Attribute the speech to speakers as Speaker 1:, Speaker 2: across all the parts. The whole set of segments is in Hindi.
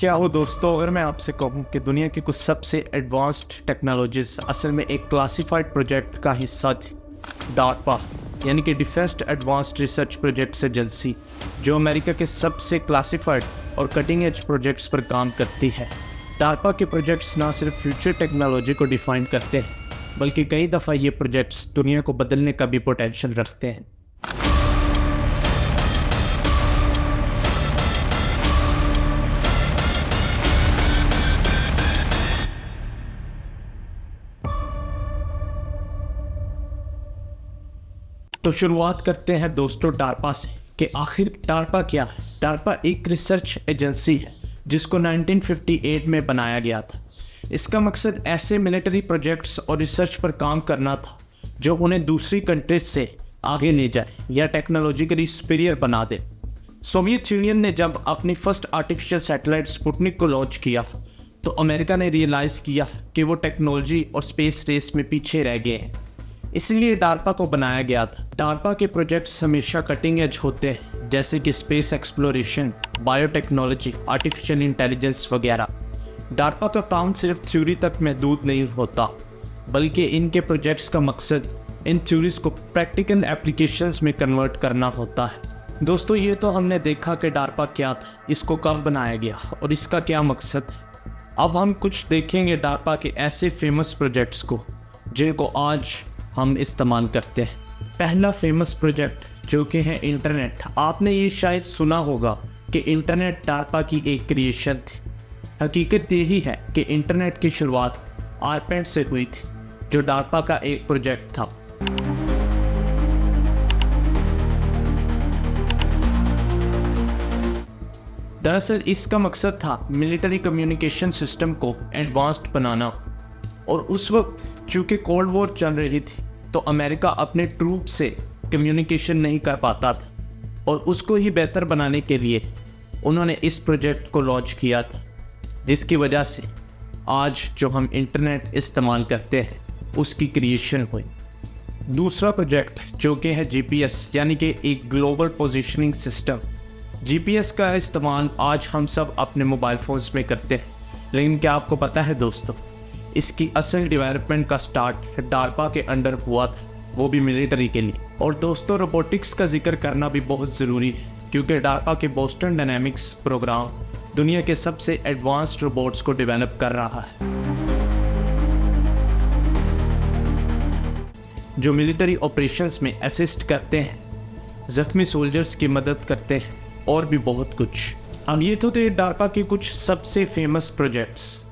Speaker 1: क्या हो दोस्तों, अगर मैं आपसे कहूं कि दुनिया की कुछ सबसे एडवांस्ड टेक्नोलॉजीज असल में एक क्लासिफाइड प्रोजेक्ट का हिस्सा थी। डार्पा यानी कि defence advanced research projects agency, जो अमेरिका के सबसे क्लासिफाइड और कटिंग एज प्रोजेक्ट्स पर काम करती है। डार्पा के प्रोजेक्ट्स ना सिर्फ फ्यूचर टेक्नोलॉजी को डिफाइन करते हैं, बल्कि कई दफ़ा ये प्रोजेक्ट्स दुनिया को बदलने का भी पोटेंशियल रखते हैं। तो शुरुआत करते हैं दोस्तों डार्पा से कि आखिर डार्पा क्या है। डार्पा एक रिसर्च एजेंसी है जिसको 1958 में बनाया गया था। इसका मकसद ऐसे मिलिट्री प्रोजेक्ट्स और रिसर्च पर काम करना था जो उन्हें दूसरी कंट्रीज से आगे ले जाए या टेक्नोलॉजिकली सुपीरियर बना दे। सोवियत यूनियन ने जब अपनी फर्स्ट आर्टिफिशियल सैटेलाइट स्पुतनिक को लॉन्च किया तो अमेरिका ने रियलाइज़ किया कि वो टेक्नोलॉजी और स्पेस रेस में पीछे रह गए हैं, इसलिए डार्पा को बनाया गया था। डार्पा के प्रोजेक्ट्स हमेशा कटिंग एज होते हैं, जैसे कि space exploration, biotechnology, artificial intelligence वगैरह। डार्पा का काम सिर्फ थ्योरी तक महदूद नहीं होता, बल्कि इनके प्रोजेक्ट्स का मकसद इन थ्योरीज को प्रैक्टिकल एप्लीकेशंस में कन्वर्ट करना होता है। दोस्तों, ये तो हमने देखा कि डार्पा क्या था, इसको कब बनाया गया और इसका क्या मकसद है। अब हम कुछ देखेंगे डार्पा के ऐसे फेमस प्रोजेक्ट्स को जिनको आज हम इस्तेमाल करते हैं। पहला फेमस प्रोजेक्ट जो कि है इंटरनेट। आपने ये शायद सुना होगा कि इंटरनेट डार्पा की एक क्रिएशन थी। हकीकत यही है कि इंटरनेट की शुरुआत आरपैड से हुई थी, जो डार्पा का एक प्रोजेक्ट था। दरअसल इसका मकसद था मिलिट्री कम्युनिकेशन सिस्टम को एडवांस्ड बनाना, और उस वक्त चूँकि कोल्ड वॉर चल रही थी तो अमेरिका अपने ट्रूप से कम्युनिकेशन नहीं कर पाता था, और उसको ही बेहतर बनाने के लिए उन्होंने इस प्रोजेक्ट को लॉन्च किया था, जिसकी वजह से आज जो हम इंटरनेट इस्तेमाल करते हैं उसकी क्रिएशन हुई। दूसरा प्रोजेक्ट जो कि है जीपीएस यानी कि एक ग्लोबल पोजीशनिंग सिस्टम। जीपीएस का इस्तेमाल आज हम सब अपने मोबाइल फ़ोन्स में करते हैं, लेकिन क्या आपको पता है दोस्तों, इसकी असल डेवलपमेंट का स्टार्ट डार्पा के अंडर हुआ था, वो भी मिलिट्री के लिए। और दोस्तों, रोबोटिक्स का जिक्र करना भी बहुत ज़रूरी है, क्योंकि डार्पा के बोस्टन डायनामिक्स प्रोग्राम दुनिया के सबसे एडवांस्ड रोबोट्स को डेवलप कर रहा है, जो मिलिट्री ऑपरेशंस में असिस्ट करते हैं, ज़ख्मी सोल्जर्स की मदद करते हैं और भी बहुत कुछ। अब ये तो थे डार्पा के कुछ सबसे फेमस प्रोजेक्ट्स।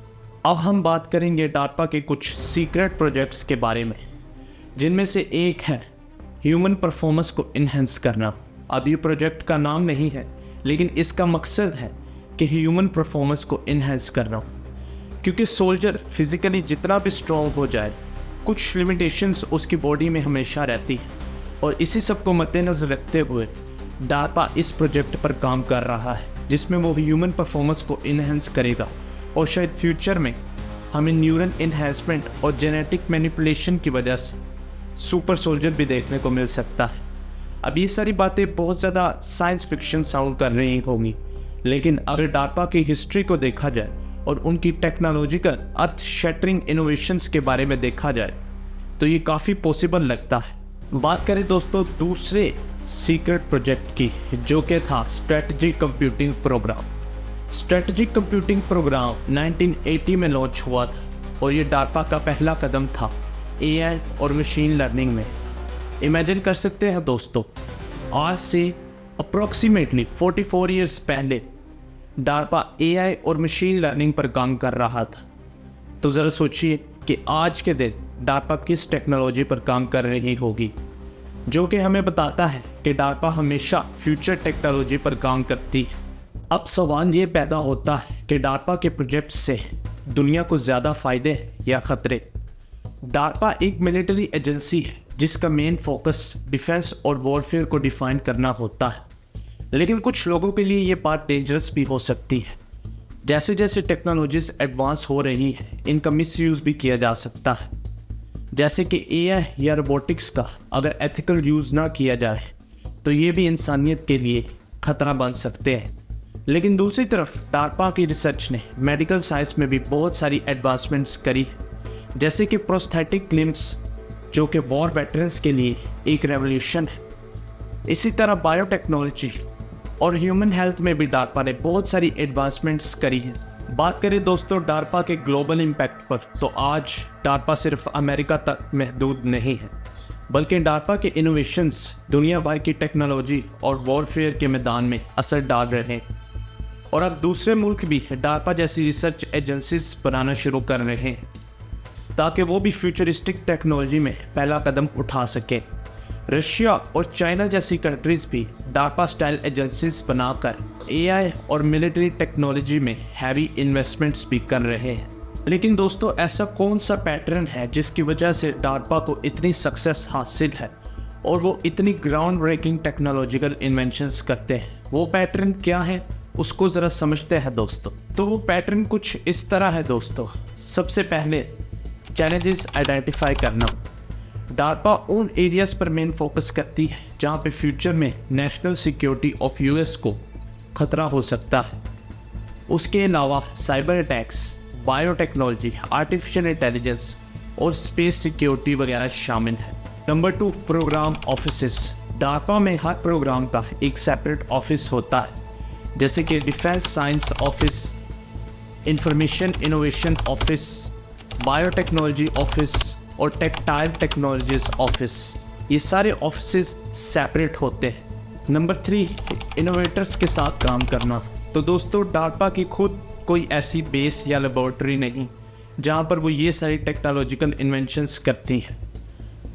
Speaker 1: अब हम बात करेंगे डार्पा के कुछ सीक्रेट प्रोजेक्ट्स के बारे में, जिनमें से एक है ह्यूमन परफॉर्मेंस को इन्हेंस करना। अब ये प्रोजेक्ट का नाम नहीं है, लेकिन इसका मकसद है कि ह्यूमन परफॉर्मेंस को इन्हेंस करना, क्योंकि सोल्जर फिज़िकली जितना भी स्ट्रॉन्ग हो जाए, कुछ लिमिटेशंस उसकी बॉडी में हमेशा रहती है, और इसी सब को मद्देनज़र रखते हुए डार्पा इस प्रोजेक्ट पर काम कर रहा है, जिसमें वो ह्यूमन परफॉर्मेंस को इन्हेंस करेगा, और शायद फ्यूचर में हमें न्यूरल इन्हेंसमेंट और जेनेटिक मैनिपुलेशन की वजह से सुपर सोल्जर भी देखने को मिल सकता है। अब ये सारी बातें बहुत ज़्यादा साइंस फिक्शन साउंड कर रही होंगी, लेकिन अगर डार्पा की हिस्ट्री को देखा जाए और उनकी टेक्नोलॉजिकल अर्थ शैटरिंग इनोवेशंस के बारे में देखा जाए तो ये काफ़ी पॉसिबल लगता है। बात करें दोस्तों दूसरे सीक्रेट प्रोजेक्ट की, जो कि था strategic computing program. Strategic computing program 1980 में लॉन्च हुआ था, और ये डार्पा का पहला कदम था एआई और मशीन लर्निंग में। इमेजिन कर सकते हैं दोस्तों, आज से अप्रॉक्सीमेटली 44 ईयर्स पहले डार्पा एआई और मशीन लर्निंग पर काम कर रहा था। तो ज़रा सोचिए कि आज के दिन डार्पा किस टेक्नोलॉजी पर काम कर रही होगी, जो कि हमें बताता है कि डार्पा हमेशा फ्यूचर टेक्नोलॉजी पर काम करती है। अब सवाल ये पैदा होता है कि डार्पा के प्रोजेक्ट से दुनिया को ज़्यादा फ़ायदे या ख़तरे। डार्पा एक मिलिट्री एजेंसी है जिसका मेन फोकस डिफेंस और वॉरफेयर को डिफ़ाइन करना होता है, लेकिन कुछ लोगों के लिए ये बात डेंजरस भी हो सकती है। जैसे जैसे टेक्नोलॉजीज एडवांस हो रही है, इनका मिसयूज़ भी किया जा सकता है, जैसे कि एआई या रोबोटिक्स का अगर एथिकल यूज़ ना किया जाए तो ये भी इंसानियत के लिए ख़तरा बन सकते हैं। लेकिन दूसरी तरफ डार्पा की रिसर्च ने मेडिकल साइंस में भी बहुत सारी एडवांसमेंट्स करी, जैसे कि प्रोस्थेटिक लिम्स, जो कि वॉर वेटरन्स के लिए एक रेवोल्यूशन है। इसी तरह बायोटेक्नोलॉजी और ह्यूमन हेल्थ में भी डार्पा ने बहुत सारी एडवांसमेंट्स करी है। बात करें दोस्तों डार्पा के ग्लोबल इम्पैक्ट पर, तो आज डार्पा सिर्फ अमेरिका तक महदूद नहीं है, बल्कि डार्पा के इनोवेशंस दुनिया भर की टेक्नोलॉजी और वॉरफेयर के मैदान में असर डाल रहे हैं। और अब दूसरे मुल्क भी डार्पा जैसी रिसर्च एजेंसीज बनाना शुरू कर रहे हैं, ताकि वो भी फ्यूचरिस्टिक टेक्नोलॉजी में पहला कदम उठा सकें। रशिया और चाइना जैसी कंट्रीज़ भी डार्पा स्टाइल एजेंसीज बनाकर एआई और मिलिट्री टेक्नोलॉजी में हैवी इन्वेस्टमेंट्स भी कर रहे हैं। लेकिन दोस्तों ऐसा कौन सा पैटर्न है जिसकी वजह से डार्पा को इतनी सक्सेस हासिल है और वो इतनी ग्राउंड ब्रेकिंग टेक्नोलॉजिकल इन्वेंशंस करते हैं? वो पैटर्न क्या है उसको ज़रा समझते हैं दोस्तों। तो वो पैटर्न कुछ इस तरह है दोस्तों। सबसे पहले चैलेंजेस आइडेंटिफाई करना। डार्पा उन एरियाज़ पर मेन फोकस करती है जहाँ पे फ्यूचर में नेशनल सिक्योरिटी ऑफ यूएस को खतरा हो सकता है। उसके अलावा cyber attacks, biotechnology, artificial intelligence और स्पेस सिक्योरिटी वगैरह शामिल है। Number 2, programme offices. डार्पा में हर प्रोग्राम का एक सेपरेट ऑफिस होता है, जैसे कि defence science office, information innovation office, biotechnology office और टेक्टाइल टेक्नोलॉजीज ऑफिस। ये सारे ऑफिसेज सेपरेट होते हैं। नंबर 3, इनोवेटर्स के साथ काम करना। तो दोस्तों डार्पा की खुद कोई ऐसी बेस या लेबोरेटरी नहीं जहाँ पर वो ये सारी टेक्नोलॉजिकल इन्वेंशंस करती हैं,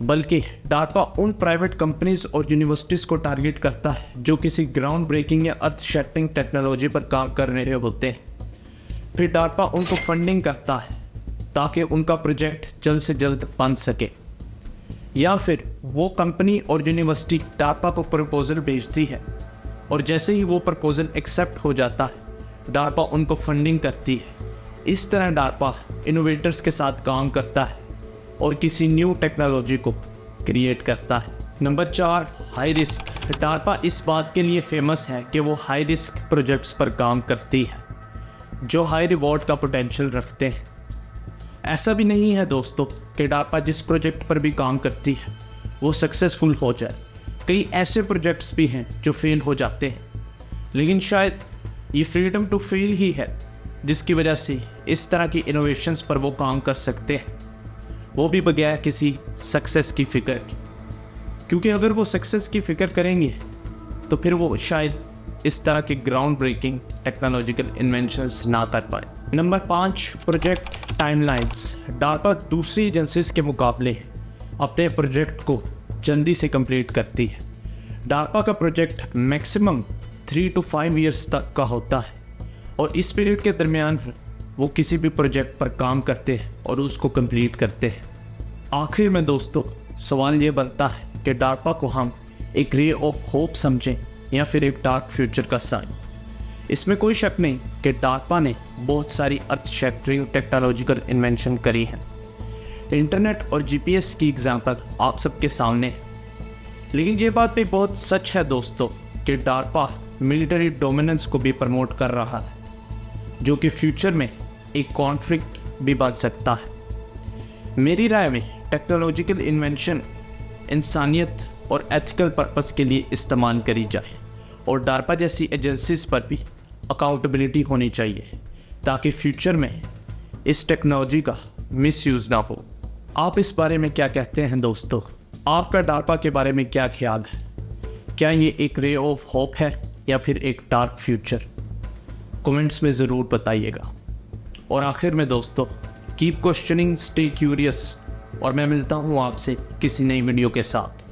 Speaker 1: बल्कि डार्पा उन प्राइवेट कंपनीज और यूनिवर्सिटीज़ को टारगेट करता है जो किसी ग्राउंड ब्रेकिंग या अर्थ शेटरिंग टेक्नोलॉजी पर काम कर रहे होते हैं। फिर डार्पा उनको फंडिंग करता है ताकि उनका प्रोजेक्ट जल्द से जल्द बन सके, या फिर वो कंपनी और यूनिवर्सिटी डार्पा को प्रपोजल भेजती है और जैसे ही वो प्रपोजल एक्सेप्ट हो जाता है डार्पा उनको फंडिंग करती है। इस तरह डार्पा इनोवेटर्स के साथ काम करता है और किसी न्यू टेक्नोलॉजी को क्रिएट करता है। Number 4, high risk. डार्पा इस बात के लिए फेमस है कि वो हाई रिस्क प्रोजेक्ट्स पर काम करती है जो हाई रिवॉर्ड का पोटेंशियल रखते हैं। ऐसा भी नहीं है दोस्तों कि डार्पा जिस प्रोजेक्ट पर भी काम करती है वो सक्सेसफुल हो जाए। कई ऐसे प्रोजेक्ट्स भी हैं जो फेल हो जाते हैं, लेकिन शायद ये फ्रीडम टू फेल ही है जिसकी वजह से इस तरह की इनोवेशंस पर वो काम कर सकते हैं, वो भी बगैर किसी सक्सेस की फ़िक्र की। क्योंकि अगर वो सक्सेस की फ़िक्र करेंगे तो फिर वो शायद इस तरह के ग्राउंड ब्रेकिंग टेक्नोलॉजिकल इन्वेंशंस ना कर पाए। Number 5, project timelines. डार्पा दूसरी एजेंसीज के मुकाबले अपने प्रोजेक्ट को जल्दी से कंप्लीट करती है। डार्पा का प्रोजेक्ट मैक्सिमम 3 to 5 ईयर्स तक का होता है और इस पीरियड के दरमियान वो किसी भी प्रोजेक्ट पर काम करते हैं और उसको कंप्लीट करते हैं। आखिर में दोस्तों सवाल ये बनता है कि डार्पा को हम एक रे ऑफ होप समझें या फिर एक डार्क फ्यूचर का साइन। इसमें कोई शक नहीं कि डार्पा ने बहुत सारी अर्थ शेटरिंग टेक्नोलॉजिकल इन्वेंशन करी हैं। इंटरनेट और जीपीएस की एग्जांपल आप सबके सामने है। लेकिन ये बात भी बहुत सच है दोस्तों कि डार्पा मिलिट्री डोमिनेंस को भी प्रमोट कर रहा है, जो कि फ्यूचर में एक कॉन्फ्लिक्ट भी बन सकता है। मेरी राय में टेक्नोलॉजिकल इन्वेंशन इंसानियत और एथिकल पर्पस के लिए इस्तेमाल करी जाए और डार्पा जैसी एजेंसीज पर भी अकाउंटेबिलिटी होनी चाहिए ताकि फ्यूचर में इस टेक्नोलॉजी का मिसयूज़ ना हो। आप इस बारे में क्या कहते हैं दोस्तों? आपका डार्पा के बारे में क्या ख्याल है? क्या ये एक रे ऑफ होप है या फिर एक डार्क फ्यूचर? कमेंट्स में ज़रूर बताइएगा। और आखिर में दोस्तों, कीप क्वेश्चनिंग, स्टे क्यूरियस, और मैं मिलता हूँ आपसे किसी नई वीडियो के साथ।